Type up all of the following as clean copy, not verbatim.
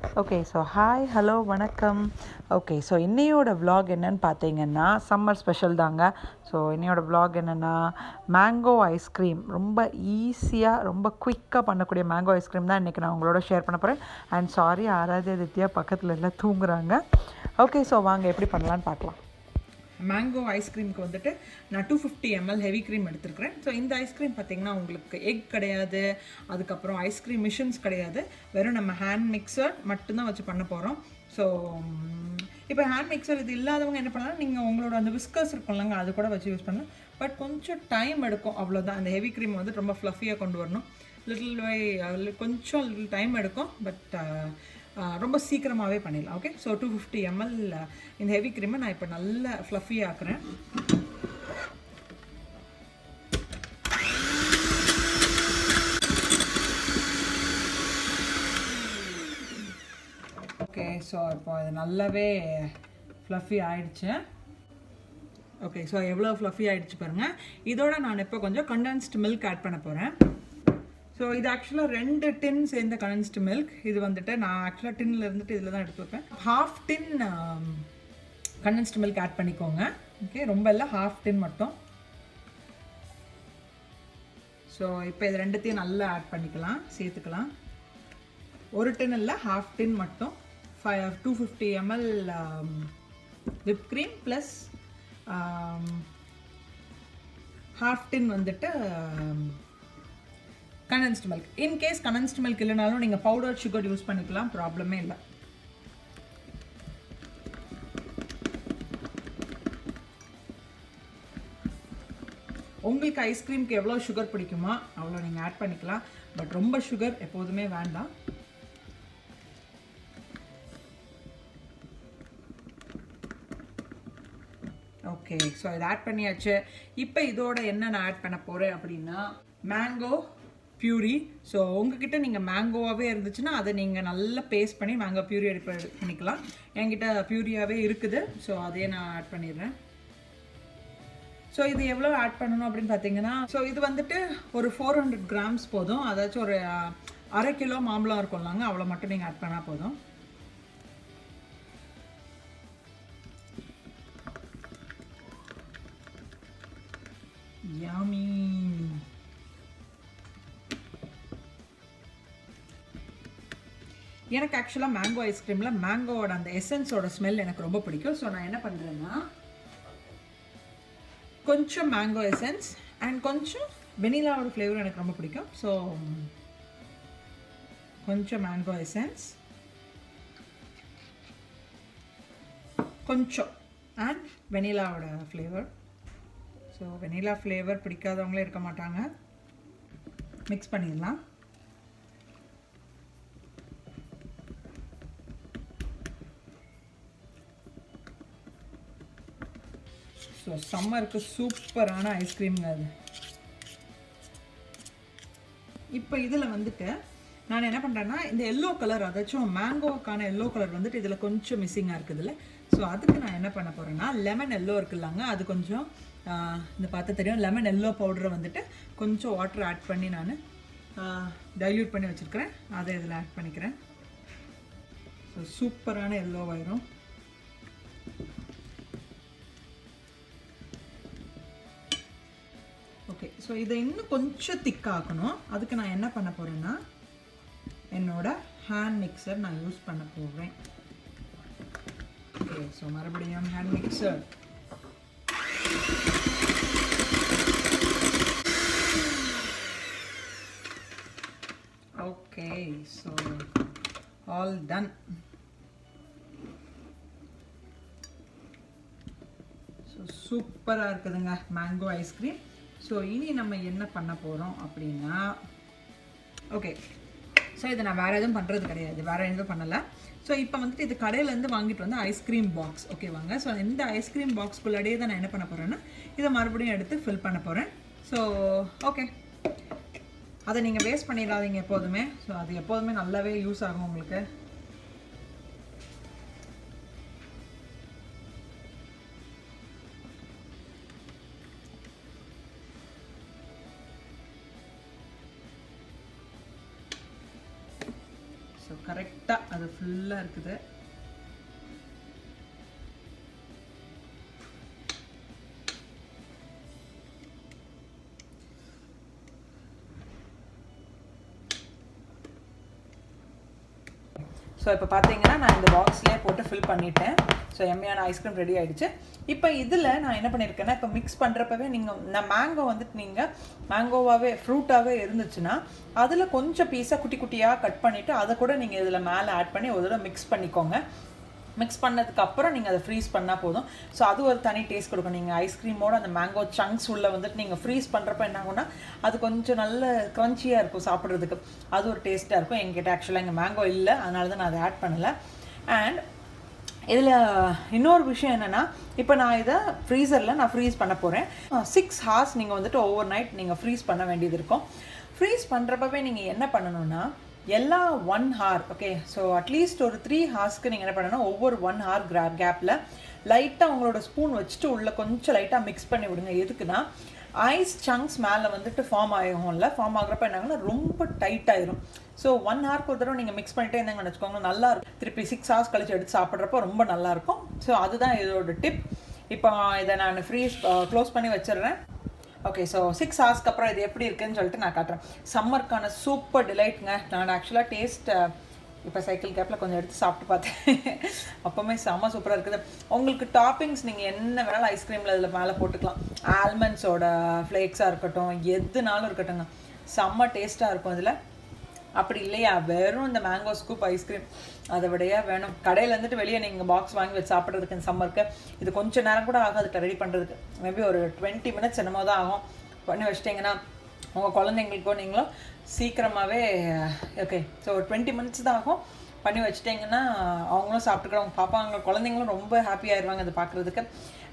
Okay so hi hello வணக்கம். Okay so இன்னையோட vlog என்னன்னு பார்த்தீங்கன்னா சம்மர் ஸ்பெஷல் தாங்க. ஸோ இன்னையோட vlog என்னென்னா மேங்கோ ஐஸ்கிரீம், ரொம்ப ஈஸியாக ரொம்ப குயிக்காக பண்ணக்கூடிய மேங்கோ ஐஸ்கிரீம் தான் இன்றைக்கி நான் உங்களோட ஷேர் பண்ண போகிறேன். அண்ட் சாரி, ஆராத்யா தித்யா பக்கத்தில் எல்லாம் தூங்குறாங்க. ஓகே ஸோ வாங்க எப்படி பண்ணலான்னு பார்க்கலாம். மேங்கோ ஐஸ்கிரீமுக்கு வந்துட்டு நான் 250 ml ஹெவி க்ரீம் எடுத்துருக்கிறேன். ஸோ இந்த ஐஸ்கிரீம் பார்த்திங்கன்னா உங்களுக்கு எக் கிடையாது, அதுக்கப்புறம் ஐஸ்கிரீம் மிஷின்ஸ் கிடையாது, வெறும் நம்ம ஹேண்ட் மிக்சர் மட்டும்தான் வச்சு பண்ண போகிறோம். ஸோ இப்போ ஹேண்ட் மிக்சர் இது இல்லாதவங்க என்ன பண்ணலாம், நீங்கள் உங்களோட அந்த விஸ்கர்ஸ் இருக்கும்லங்க அது கூட வச்சு யூஸ் பண்ணலாம். பட் கொஞ்சம் டைம் எடுக்கும், அவ்வளோதான். அந்த ஹெவி க்ரீம் வந்து ரொம்ப ஃப்ளஃபியாக கொண்டு வரணும். கொஞ்சம் லிட்டில் டைம் எடுக்கும், பட் ரொம்ப சீக்கிரமாகவே பண்ணிடலாம். ஓகே, ஸோ 250 ml இந்த ஹெவி க்ரீமை நான் இப்போ நல்லா ஃப்ளஃபி ஆக்குறேன். ஓகே, ஸோ இப்போ இது நல்லாவே ஃப்ளஃபி ஆயிடுச்சு. ஓகே, ஸோ எவ்வளோ ஃப்ளஃபி ஆகிடுச்சு பாருங்கள். இதோட நான் இப்போ கொஞ்சம் கண்டென்ஸ்டு மில்க் ஆட் பண்ண போகிறேன். ஸோ இது ஆக்சுவலாக 2 டின் சேர்ந்த கண்டென்ஸ்டு மில்க். இது வந்துட்டு நான் ஆக்சுவலாக டின்னில் இருந்துட்டு இதில் தான் எடுத்து வைப்பேன். ½ டின் கண்டென்ஸ்டு மில்க் ஆட் பண்ணிக்கோங்க. ஓகே, ரொம்ப இல்லை, ½ டின் மட்டும். ஸோ இப்போ இது ரெண்டுத்தையும் நல்லா ஆட் பண்ணிக்கலாம், சேர்த்துக்கலாம். 1 டின் இல்லை, ½ டின் மட்டும். 250 ml whipped cream ப்ளஸ் ½ டின் வந்துட்டு condensed milk. In case condensed milk இல்லைனாலும் நீங்கள் பவுடர் சுகர் யூஸ் பண்ணிக்கலாம், ப்ராப்ளமே இல்லை. உங்களுக்கு ஐஸ்கிரீமுக்கு எவ்வளோ சுகர் பிடிக்குமோ அவ்வளோ நீங்கள் ஆட் பண்ணிக்கலாம். பட் ரொம்ப சுகர் எப்போதுமே வேண்டாம். ஓகே, ஸோ இதை ஆட் பண்ணியாச்சு. இப்போ இதோட என்ன நான் ஆட் பண்ண போகிறேன் அப்படின்னா மேங்கோ பியூரி. ஸோ உங்ககிட்ட நீங்கள் மேங்கோவாகவே இருந்துச்சுன்னா அதை நீங்கள் நல்லா பேஸ்ட் பண்ணி மேங்கோ பியூரி பண்ணிக்கலாம். என்கிட்ட பியூரியாகவே இருக்குது, ஸோ அதையே நான் ஆட் பண்ணிடுறேன். ஸோ இது எவ்வளோ ஆட் பண்ணணும் அப்படின்னு பார்த்தீங்கன்னா, ஸோ இது வந்துட்டு ஒரு 400 grams போதும். அதாச்சும் ஒரு ½ கிலோ மாம்பழம் இருக்கும்லாங்க, அவ்வளோ மட்டும் நீங்கள் ஆட் பண்ணால் போதும். யாமி. எனக்கு ஆக்சுவலாக மேங்கோ ஐஸ்கிரீமில் மேங்கோவோட அந்த எசன்ஸோட ஸ்மெல் எனக்கு ரொம்ப பிடிக்கும். ஸோ நான் என்ன பண்ணுறேன்னா கொஞ்சம் மேங்கோ எசன்ஸ் அண்ட் கொஞ்சம் வெனிலாவோட ஃப்ளேவர் எனக்கு ரொம்ப பிடிக்கும். ஸோ கொஞ்சம் மேங்கோ எசன்ஸ், கொஞ்சம் அண்ட் வெனிலாவோட ஃப்ளேவர். ஸோ வெனிலா ஃப்ளேவர் பிடிக்காதவங்களே இருக்க மாட்டாங்க. மிக்ஸ் பண்ணிடலாம். ஸோ சம்மருக்கு சூப்பரான ஐஸ்கிரீம்ங்க அது. இப்போ இதில் வந்துட்டு நான் என்ன பண்ணுறேன்னா இந்த எல்லோ கலர், அதாச்சும் மேங்கோவுக்கான எல்லோ கலர் வந்துட்டு இதில் கொஞ்சம் மிஸ்ஸிங்காக இருக்குதுல்ல. ஸோ அதுக்கு நான் என்ன பண்ண போகிறேன்னா லெமன் எல்லோ இருக்குல்லாங்க, அது கொஞ்சம் இந்த பார்த்து தெரியும், லெமன் எல்லோ பவுடரை வந்துட்டு கொஞ்சம் வாட்டர் ஆட் பண்ணி நான் டைல்யூட் பண்ணி வச்சுருக்கிறேன். அதை இதில் ஆட் பண்ணிக்கிறேன். ஸோ சூப்பரான எல்லோ ஆயிரும். ஓகே, ஸோ இதை இன்னும் கொஞ்சம் திக்காக்கணும். அதுக்கு நான் என்ன பண்ண போகிறேன்னா என்னோட ஹேண்ட் மிக்சர் நான் யூஸ் பண்ண போகிறேன். ஓகே, ஸோ மறுபடியும் hand mixer. Okay, so all done. So சூப்பராக இருக்குதுங்க மேங்கோ ஐஸ்கிரீம். ஸோ இனி நம்ம என்ன பண்ண போகிறோம் அப்படின்னா, ஓகே, ஸோ இதை நான் வேறு எதுவும் பண்ணுறது கிடையாது, வேறு எதுவும் பண்ணலை. ஸோ இப்போ வந்துட்டு இது கடையிலேருந்து வாங்கிட்டு வந்து ஐஸ்கிரீம் பாக்ஸ், ஓகேவாங்க. ஸோ இந்த ஐஸ்கிரீம் பாக்ஸ்குள்ளாடியே தான் நான் என்ன பண்ண போகிறேன்னா இதை மறுபடியும் எடுத்து ஃபில் பண்ண போகிறேன். ஸோ ஓகே, அதை நீங்கள் வேஸ்ட் பண்ணிடாதீங்க எப்போதுமே. ஸோ அது எப்போதுமே நல்லாவே யூஸ் ஆகும் உங்களுக்கு. ஸோ கரெக்டாக அது ஃபுல்லாக இருக்குது. ஸோ இப்போ பார்த்தீங்கன்னா நான் இந்த பாக்ஸ்லேயே போட்டு ஃபில் பண்ணிட்டேன். ஸோ எம்மையான ஐஸ்கிரீம் ரெடி ஆகிடுச்சு. இப்போ இதில் நான் என்ன பண்ணியிருக்கேன்னா, இப்போ மிக்ஸ் பண்ணுறப்பவே நான் மேங்கோ வந்துட்டு நீங்கள் மேங்கோவாகவே ஃப்ரூட்டாகவே இருந்துச்சுன்னா அதில் கொஞ்சம் பீஸாக குட்டி குட்டியாக கட் பண்ணிவிட்டு அதை கூட நீங்கள் இதில் மேலே ஆட் பண்ணி ஒரு தடவை மிக்ஸ் பண்ணிக்கோங்க. மிக்ஸ் பண்ணதுக்கப்புறம் நீங்கள் அதை ஃப்ரீஸ் பண்ணால் போதும். ஸோ அது ஒரு தனி டேஸ்ட் கொடுக்கும். நீங்கள் ஐஸ்கிரீமோட அந்த மேங்கோ சங்க்ஸ் உள்ளே வந்துட்டு நீங்கள் ஃப்ரீஸ் பண்ணுறப்ப என்ன ஆகும்னா அது கொஞ்சம் நல்ல க்ரன்ச்சியாக இருக்கும் சாப்பிட்றதுக்கு. அது ஒரு டேஸ்ட்டாக இருக்கும். எங்கிட்ட ஆக்சுவலாக இங்கே மேங்கோ இல்லை, அதனால தான் நான் அதை ஆட் பண்ணலை. அண்ட் இதில் இன்னொரு விஷயம் என்னென்னா, இப்போ நான் இதை ஃப்ரீசரில் நான் ஃப்ரீஸ் பண்ண போகிறேன். 6 hours நீங்கள் வந்துட்டு ஓவர் நைட் நீங்கள் ஃப்ரீஸ் பண்ண வேண்டியது இருக்கும். ஃப்ரீஸ் பண்ணுறப்பவே நீங்கள் என்ன பண்ணணும்னா எல்லா 1 hour, ஓகே, ஸோ அட்லீஸ்ட் ஒரு 3 hoursக்கு நீங்கள் என்ன பண்ணணும், ஒவ்வொரு 1 hour கேப்பில் லைட்டாக உங்களோட ஸ்பூன் வச்சுட்டு உள்ளே கொஞ்சம் லைட்டாக மிக்ஸ் பண்ணி விடுங்க. எதுக்குன்னா ஐஸ் சங்க்ஸ் மேலே வந்துட்டு ஃபார்ம் ஆகும்ல, ஃபார்ம் ஆகுறப்ப என்னாங்கன்னா ரொம்ப டைட் ஆயிரும். ஸோ 1 hourக்கு ஒரு தடவை நீங்கள் மிக்ஸ் பண்ணிட்டே இருந்தாங்கன்னு வச்சுக்கோங்க, நல்லாயிருக்கும். திருப்பி 6 hours கழிச்சு எடுத்து சாப்பிட்றப்போ ரொம்ப நல்லாயிருக்கும். ஸோ அதுதான் இதோட டிப். இப்போ இதை நான் க்ளோஸ் பண்ணி வச்சிடுறேன். ஓகே, ஸோ 6 hours அப்புறம் இது எப்படி இருக்குதுன்னு சொல்லிட்டு நான் காட்டுறேன். சம்மருக்கான சூப்பர் டிலைட்டுங்க. நான் ஆக்சுவலாக டேஸ்ட் இப்போ சைக்கிள் கேப்பில் கொஞ்சம் எடுத்து சாப்பிட்டு பார்த்தேன். அப்போவுமே செம்ம சூப்பராக இருக்குது. உங்களுக்கு டாப்பிங்ஸ் நீங்கள் என்ன வேணாலும் ஐஸ்கிரீமில் இதில் மேலே போட்டுக்கலாம். ஆல்மண்ட்ஸோட ஃப்ளேக்ஸாக இருக்கட்டும், எதுனாலும் இருக்கட்டும்ங்க, செம்ம டேஸ்ட்டாக இருக்கும் இதில். அப்படி இல்லையா, வெறும் இந்த மேங்கோ ஸ்கூப் ஐஸ்கிரீம் அதை விடையா வேணும். கடையில் வந்துட்டு வெளியே நீங்கள் பாக்ஸ் வாங்கி வச்சு சாப்பிட்றதுக்கு இந்த சம்மருக்கு இது கொஞ்சம் நேரம் கூட ஆகாது ரெடி பண்ணுறதுக்கு. மேபி ஒரு 20 minutes என்னமோ தான் ஆகும். பண்ணி வச்சிட்டிங்கன்னா உங்கள் குழந்தைங்களுக்கோ நீங்களும் சீக்கிரமாகவே ஓகே, ஸோ ஒரு 20 minutes தான் ஆகும். பண்ணி வச்சுட்டிங்கன்னா அவங்களும் சாப்பிட்டுக்கிறவங்க பாப்பாங்க, குழந்தைங்களும் ரொம்ப ஹாப்பியாகிடுவாங்க அதை பார்க்குறதுக்கு.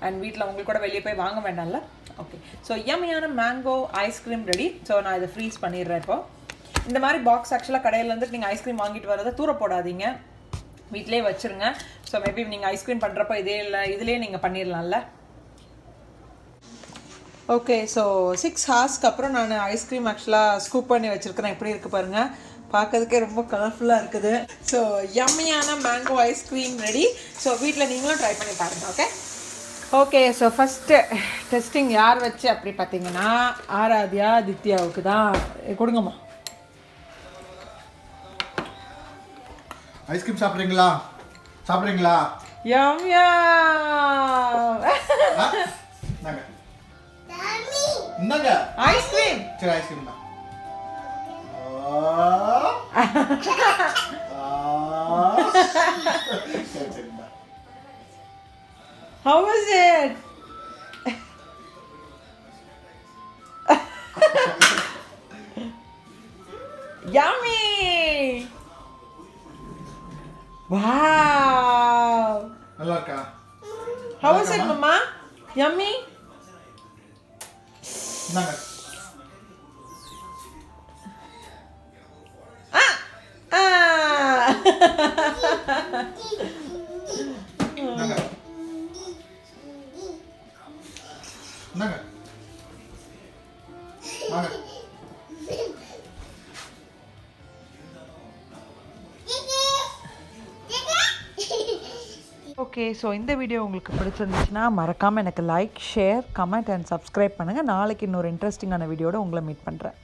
அண்ட் வீட்டில் அவங்களுக்கு கூட வெளியே போய் வாங்க வேண்டாம்ல. ஓகே, ஸோ யம்மியான மேங்கோ ஐஸ்கிரீம் ரெடி. ஸோ நான் இதை ஃப்ரீஸ் பண்ணிடுறேன். இப்போ இந்த மாதிரி பாக்ஸ் ஆக்சுவலாக கடையில் வந்துட்டு நீங்கள் ஐஸ்கிரீம் வாங்கிட்டு வரதை தூர போடாதீங்க, வீட்டிலே வச்சுருங்க. ஸோ மேபி நீங்கள் ஐஸ்கிரீம் பண்ணுறப்ப இதுலேயே நீங்கள் பண்ணிடலாம்ல. ஓகே, ஸோ 6 hours அப்புறம் நான் ஐஸ்கிரீம் ஆக்சுவலாக ஸ்கூப் பண்ணி வச்சுருக்கிறேன். எப்படி இருக்குது பாருங்கள், பார்க்கறதுக்கே ரொம்ப கலர்ஃபுல்லாக இருக்குது. ஸோ யம்மியான மேங்கோ ஐஸ்கிரீம் ரெடி. ஸோ வீட்டில் நீங்களும் ட்ரை பண்ணி பாருங்கள். Okay okay so first testing யார் வச்சு அப்படி பார்த்தீங்கன்னா ஆராத்யா தித்யாவுக்கு தான். கொடுங்கம்மா. ஐஸ்கிரீம் சாப்பிட்றீங்களா? யம்யா இந்தாங்க ஐஸ்கிரீம். சரி, ஐஸ்கிரீம் தான். சரி சரி. How was it? Yummy! Wow! நல்லா இருக்கா? How was it, Mama? Yummy? இந்தாங்க. இந்தாங்க. இந்தாங்க. வாங்க. ஓகே, ஸோ இந்த வீடியோ உங்களுக்கு பிடிச்சிருந்துச்சுன்னா மறக்காமல் எனக்கு like, share, comment and subscribe பண்ணுங்கள். நாளைக்கு இன்னொரு இன்ட்ரெஸ்டிங்கான வீடியோட உங்களை மீட் பண்ணுறேன்.